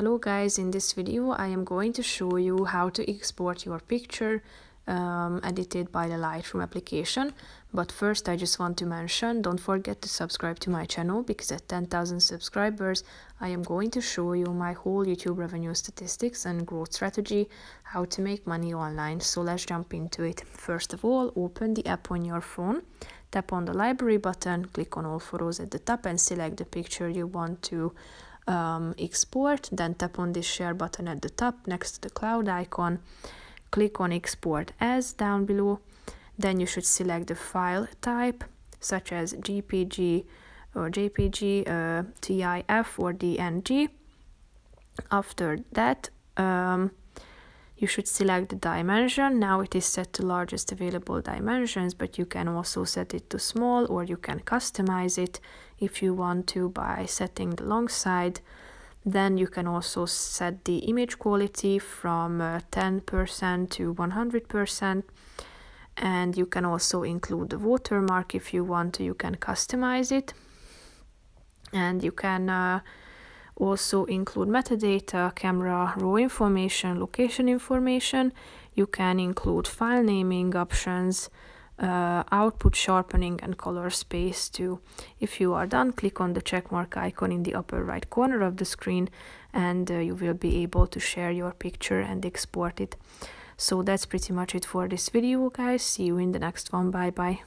Hello guys, in this video I am going to show you how to export your picture edited by the Lightroom application. But first I just want to mention, don't forget to subscribe to my channel, because at 10,000 subscribers I am going to show you my whole YouTube revenue statistics and growth strategy, how to make money online. So let's jump into it. First of all, open the app on your phone, tap on the library button, click on all photos at the top and select the picture you want to export. Then tap on this share button at the top next to the cloud icon, click on export as down below. Then you should select the file type such as JPG or JPG, TIFF or DNG. After that you should select the dimension. Now it is set to largest available dimensions, but you can also set it to small, or you can customize it if you want to by setting the long side. Then you can also set the image quality from 10% to 100%. And you can also include the watermark if you want to. You can customize it. And you can also include metadata, camera raw information, location information. You can include file naming options, output sharpening and color space too. If you are done, click on the checkmark icon in the upper right corner of the screen and you will be able to share your picture and export it. So that's pretty much it for this video, guys. See you in the next one. Bye bye.